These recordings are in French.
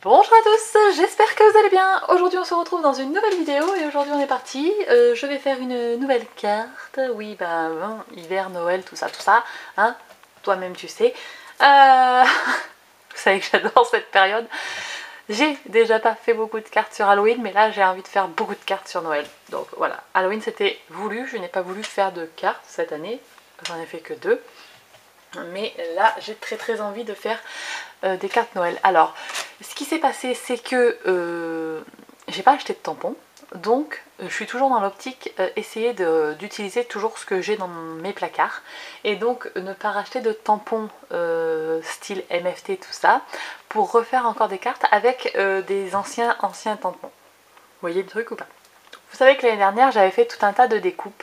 Bonjour à tous, j'espère que vous allez bien. Aujourd'hui on se retrouve dans une nouvelle vidéo et aujourd'hui on est parti. Je vais faire une nouvelle carte. Oui, hiver, Noël, tout ça, hein. Toi-même tu sais. Vous savez que j'adore cette période. J'ai déjà pas fait beaucoup de cartes sur Halloween, mais là j'ai envie de faire beaucoup de cartes sur Noël. Donc voilà, Halloween c'était voulu, je n'ai pas voulu faire de cartes cette année. J'en ai fait que 2. Mais là j'ai très envie de faire des cartes Noël. Alors, ce qui s'est passé, c'est que j'ai pas acheté de tampons, donc je suis toujours dans l'optique essayer d'utiliser toujours ce que j'ai dans mes placards, et donc ne pas racheter de tampons style MFT, tout ça, pour refaire encore des cartes avec des anciens tampons. Vous voyez le truc ou pas? Vous savez que l'année dernière, j'avais fait tout un tas de découpes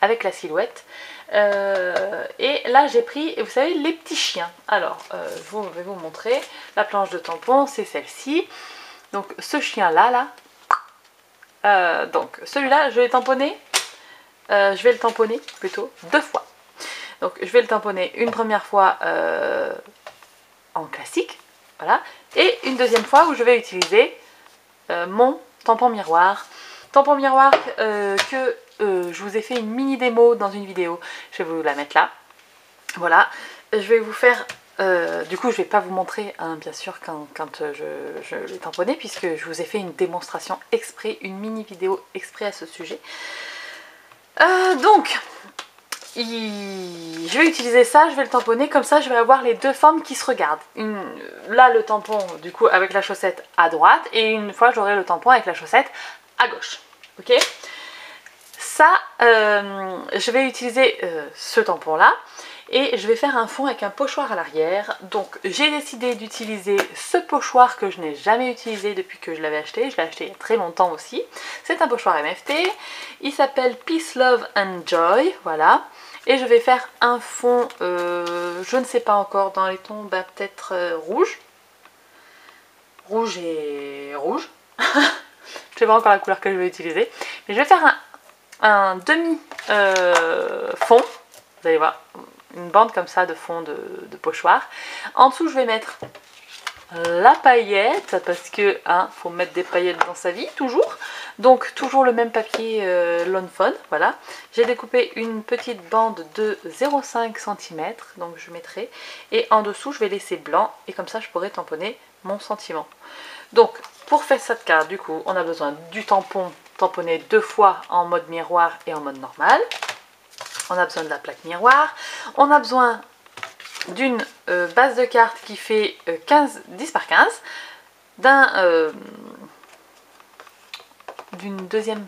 avec la silhouette. Et là j'ai pris, vous savez, les petits chiens. Alors je vais vous montrer. La planche de tampon, c'est celle-ci. Donc ce chien là, donc celui-là je vais tamponner. Je vais le tamponner plutôt 2 fois. Donc je vais le tamponner une première fois en classique, voilà, et une deuxième fois où je vais utiliser mon tampon miroir. Tampon miroir que je vous ai fait une mini démo dans une vidéo, je vais vous la mettre là. Voilà, je vais vous faire, du coup je vais pas vous montrer hein, bien sûr quand je l'ai tamponné, puisque je vous ai fait une démonstration exprès, une mini vidéo exprès à ce sujet. Donc, je vais utiliser ça, je vais le tamponner, comme ça je vais avoir les deux formes qui se regardent. Là le tampon du coup avec la chaussette à droite, et une fois j'aurai le tampon avec la chaussette à gauche. Ok, ça je vais utiliser ce tampon là, et je vais faire un fond avec un pochoir à l'arrière. Donc j'ai décidé d'utiliser ce pochoir que je n'ai jamais utilisé depuis que je l'avais acheté. Je l'ai acheté il y a très longtemps aussi. C'est un pochoir MFT, il s'appelle Peace, Love and Joy, voilà. Et je vais faire un fond, je ne sais pas encore, dans les tons peut-être rouge. Rouge et rouge. Je ne sais pas encore la couleur que je vais utiliser. Mais je vais faire un demi fond. Vous allez voir, une bande comme ça de fond de pochoir. En dessous, je vais mettre la paillette, parce que faut mettre des paillettes dans sa vie, toujours. Donc toujours le même papier Lawn Fawn, voilà. J'ai découpé une petite bande de 0,5 cm, donc je mettrai. Et en dessous, je vais laisser blanc, et comme ça, je pourrai tamponner mon sentiment. Donc, pour faire cette carte, du coup, on a besoin du tampon tamponné 2 fois en mode miroir et en mode normal. On a besoin de la plaque miroir. On a besoin d'une base de carte qui fait 10 par 15, d'un deuxième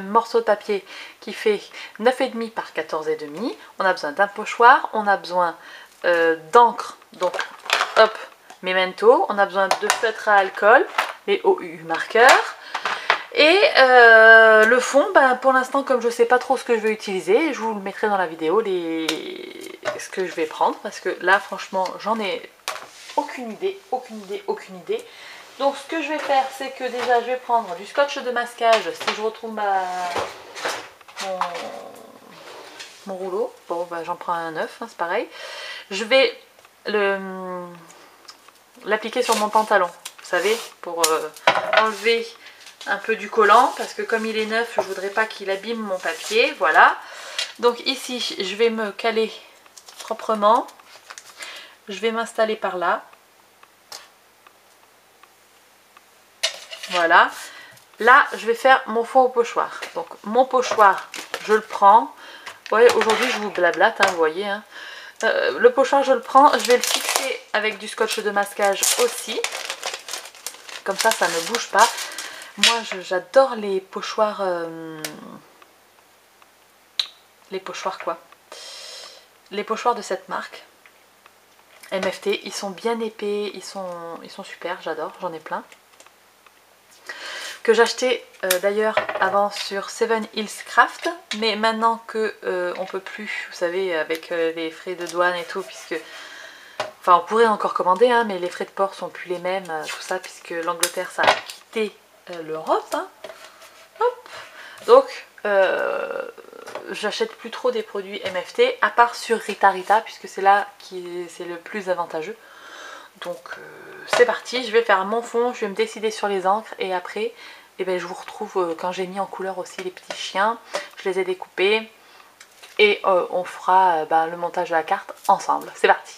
morceau de papier qui fait 9,5 par 14,5. On a besoin d'un pochoir, on a besoin d'encre, donc hop, Memento, on a besoin de feutres à alcool, les OU marqueurs. Et le fond, pour l'instant, comme je ne sais pas trop ce que je vais utiliser, je vous le mettrai dans la vidéo, ce que je vais prendre, parce que là, franchement, j'en ai aucune idée. Donc, ce que je vais faire, c'est que déjà, je vais prendre du scotch de masquage, si je retrouve mon rouleau. Bon, j'en prends un neuf, c'est pareil. Je vais l'appliquer sur mon pantalon, vous savez, pour enlever un peu du collant, parce que comme il est neuf, je voudrais pas qu'il abîme mon papier, voilà. Donc ici, je vais me caler proprement. Je vais m'installer par là. Voilà. Là, je vais faire mon fond au pochoir. Donc mon pochoir, je le prends. Ouais, aujourd'hui, je vous blablate, vous voyez. Le pochoir, je le prends. Je vais le fixer avec du scotch de masquage aussi. Comme ça, ça ne bouge pas. Moi, j'adore les pochoirs... les pochoirs quoi? Les pochoirs de cette marque. MFT, ils sont bien épais, ils sont super, j'adore, j'en ai plein. Que j'achetais d'ailleurs avant sur Seven Hills Craft, mais maintenant que on peut plus, vous savez, avec les frais de douane et tout, puisque... Enfin, on pourrait encore commander, mais les frais de port sont plus les mêmes, tout ça, puisque l'Angleterre, ça a quitté l'Europe. Hop. Donc, j'achète plus trop des produits MFT, à part sur Rita Rita, puisque c'est là qui c'est le plus avantageux. Donc c'est parti, je vais faire mon fond, je vais me décider sur les encres et après et ben, je vous retrouve quand j'ai mis en couleur aussi les petits chiens. Je les ai découpés et on fera le montage de la carte ensemble. C'est parti.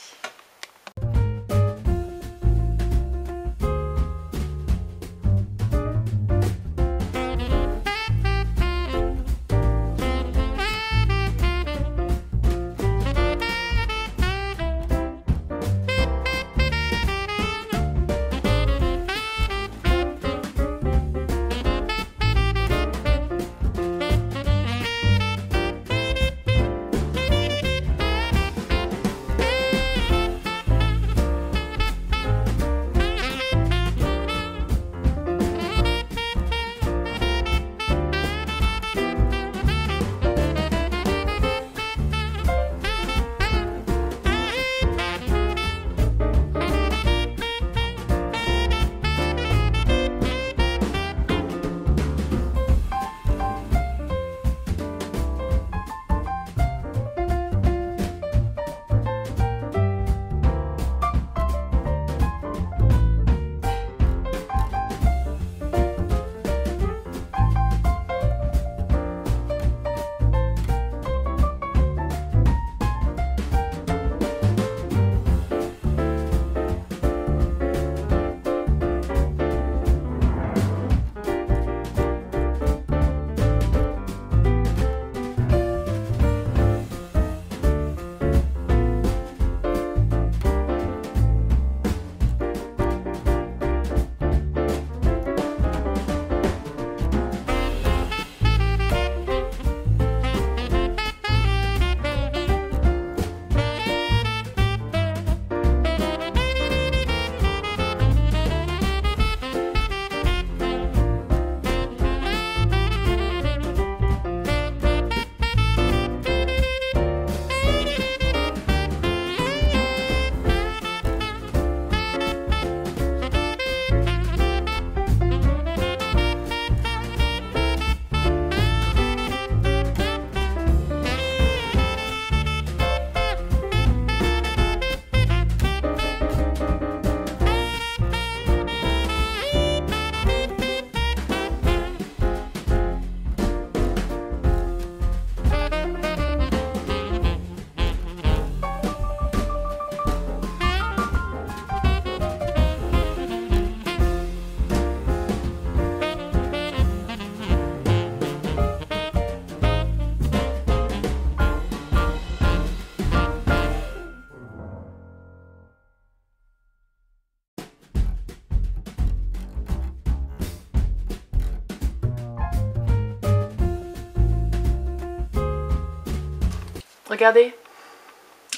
Regardez,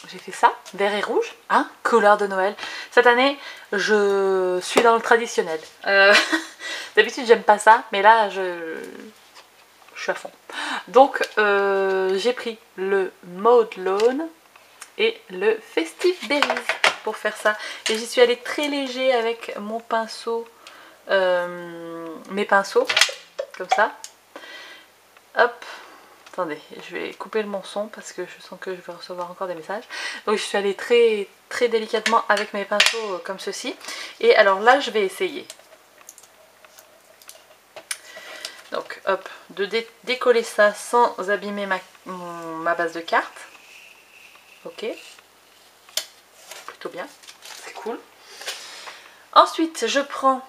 j'ai fait ça, vert et rouge, hein, couleur de Noël. Cette année, je suis dans le traditionnel. D'habitude, j'aime pas ça, mais là, je suis à fond. Donc, j'ai pris le Maude Lawn et le Festive Berries pour faire ça. Et j'y suis allée très léger avec mon pinceau, mes pinceaux, comme ça. Hop. Attendez, je vais couper mon son parce que je sens que je vais recevoir encore des messages. Donc je suis allée très délicatement avec mes pinceaux comme ceci. Et alors là, je vais essayer. Donc hop, de décoller ça sans abîmer ma base de cartes. Ok. Plutôt bien, c'est cool. Ensuite, je prends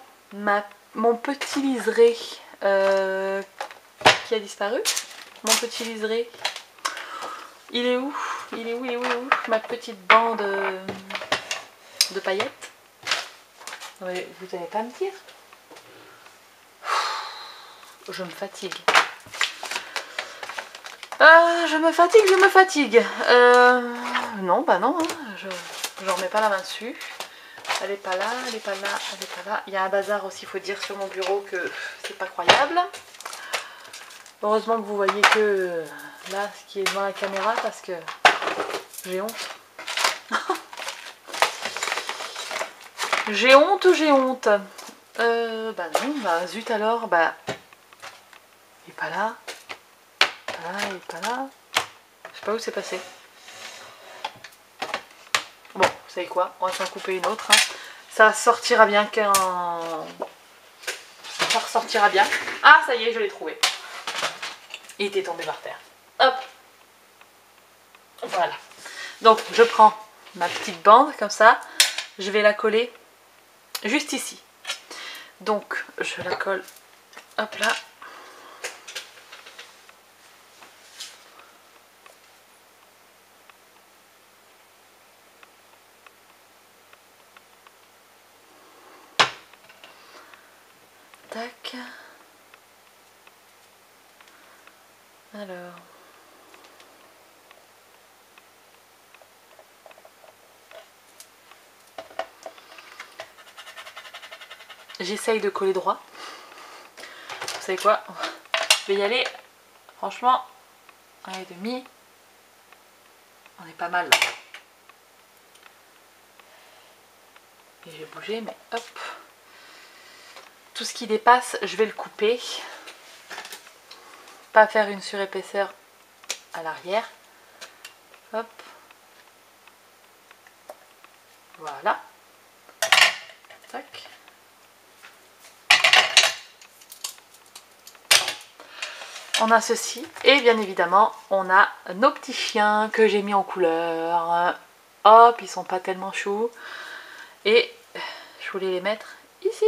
mon petit liseré qui a disparu. Mon petit liseré, il est où? Il est où? Il est où? Il est où? Ma petite bande de paillettes. Non mais vous n'allez pas me dire. Je me fatigue. Je me fatigue. Non, bah non, hein. Je remets pas la main dessus. Elle est pas là, elle est pas là, elle est pas là. Il y a un bazar aussi, il faut dire, sur mon bureau que c'est pas croyable. Heureusement que vous voyez que là ce qui est devant la caméra parce que j'ai honte. J'ai honte. Bah non, bah zut alors, bah il est pas là. Il est pas là. Je sais pas où c'est passé. Bon, vous savez quoi, on va s'en couper une autre. Hein. Ça sortira bien quand... Ça ressortira bien. Ah, ça y est, je l'ai trouvé. Il était tombé par terre. Hop. Voilà. Donc, je prends ma petite bande comme ça. Je vais la coller juste ici. Donc, je la colle, hop là. Tac. Alors. J'essaye de coller droit. Vous savez quoi? Je vais y aller. Franchement, 1,5. On est pas mal là. Et j'ai bougé, mais hop. Tout ce qui dépasse, je vais le couper. Pas faire une surépaisseur à l'arrière. Hop. Voilà. Tac. On a ceci et bien évidemment on a nos petits chiens que j'ai mis en couleur. Hop, ils sont pas tellement choux. Et je voulais les mettre ici.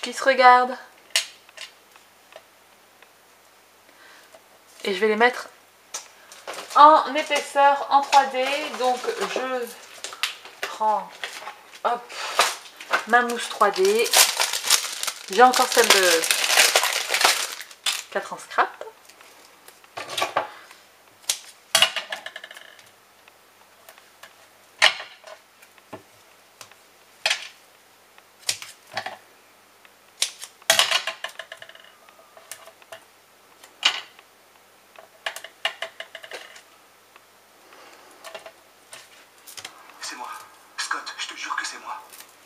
Qui se regardent. Et je vais les mettre en épaisseur en 3D. Donc je prends hop, ma mousse 3D. J'ai encore celle de 4 en scrap. C'est moi. Scott, je te jure que c'est moi.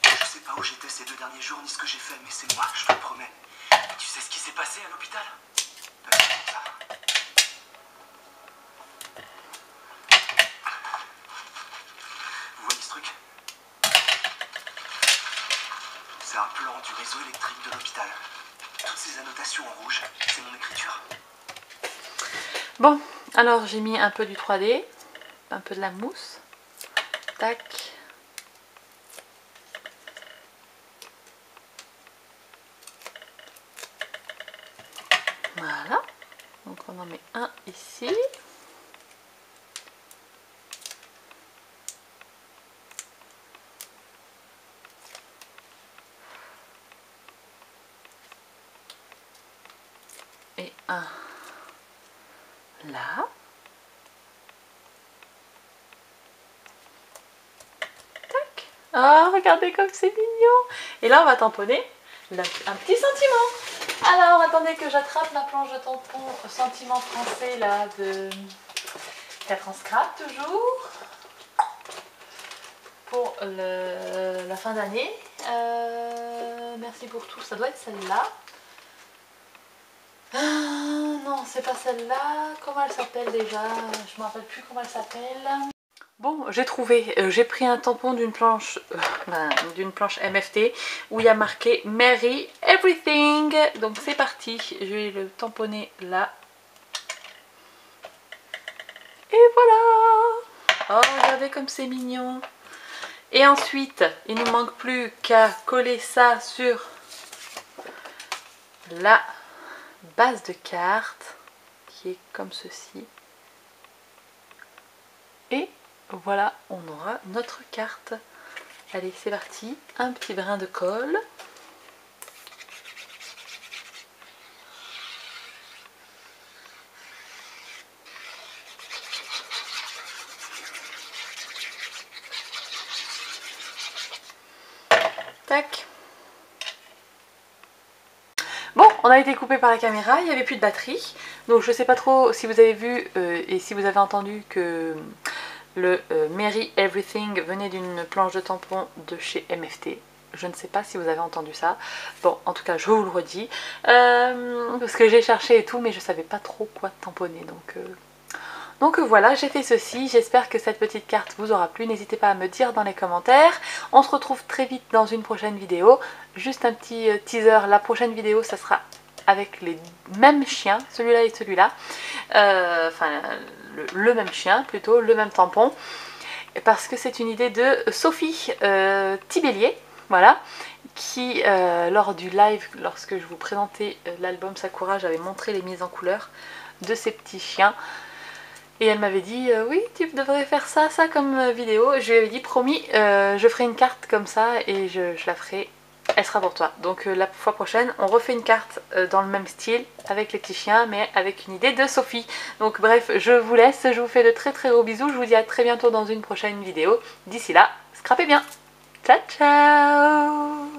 Je sais pas où j'étais ces 2 derniers jours ni ce que j'ai fait, mais c'est moi, je te le promets. Tu sais ce qui s'est passé à l'hôpital? Ça. Vous voyez ce truc? C'est un plan du réseau électrique de l'hôpital. Toutes ces annotations en rouge, c'est mon écriture. Bon, alors j'ai mis un peu du 3D, un peu de la mousse. Tac. Voilà. Donc on en met un ici. Et un là. Tac. Oh, regardez comme c'est mignon. Et là on va tamponner un petit sentiment. Alors attendez que j'attrape ma planche de tampon sentiment français là de 4 en scrap toujours. Pour la fin d'année. Merci pour tout, ça doit être celle-là. Non, c'est pas celle-là. Comment elle s'appelle déjà? Je me rappelle plus comment elle s'appelle. Bon, j'ai trouvé. J'ai pris un tampon d'une planche MFT où il y a marqué Merry Everything. Donc c'est parti. Je vais le tamponner là. Et voilà. Oh, regardez comme c'est mignon. Et ensuite, il ne nous manque plus qu'à coller ça sur la base de carte qui est comme ceci. Et voilà, on aura notre carte. Allez, c'est parti. Un petit brin de colle. Tac. Bon, on a été coupé par la caméra, il n'y avait plus de batterie. Donc je ne sais pas trop si vous avez vu et si vous avez entendu que le Merry Everything venait d'une planche de tampon de chez MFT. Je ne sais pas si vous avez entendu ça. Bon, en tout cas, je vous le redis. Parce que j'ai cherché et tout, mais je ne savais pas trop quoi tamponner. Donc Donc voilà, j'ai fait ceci, j'espère que cette petite carte vous aura plu, n'hésitez pas à me dire dans les commentaires. On se retrouve très vite dans une prochaine vidéo. Juste un petit teaser, la prochaine vidéo ça sera avec les mêmes chiens, celui-là et celui-là. Enfin, le même chien plutôt, le même tampon. Parce que c'est une idée de Sophie Thibellier, voilà, qui lors du live, lorsque je vous présentais l'album Sakura, j'avais montré les mises en couleur de ces petits chiens. Et elle m'avait dit oui, tu devrais faire ça comme vidéo. Je lui avais dit promis, je ferai une carte comme ça et je la ferai. Elle sera pour toi. Donc la fois prochaine, on refait une carte dans le même style, avec les petits chiens, mais avec une idée de Sophie. Donc bref, je vous laisse, je vous fais de très très gros bisous. Je vous dis à très bientôt dans une prochaine vidéo. D'ici là, scrapez bien. Ciao ciao.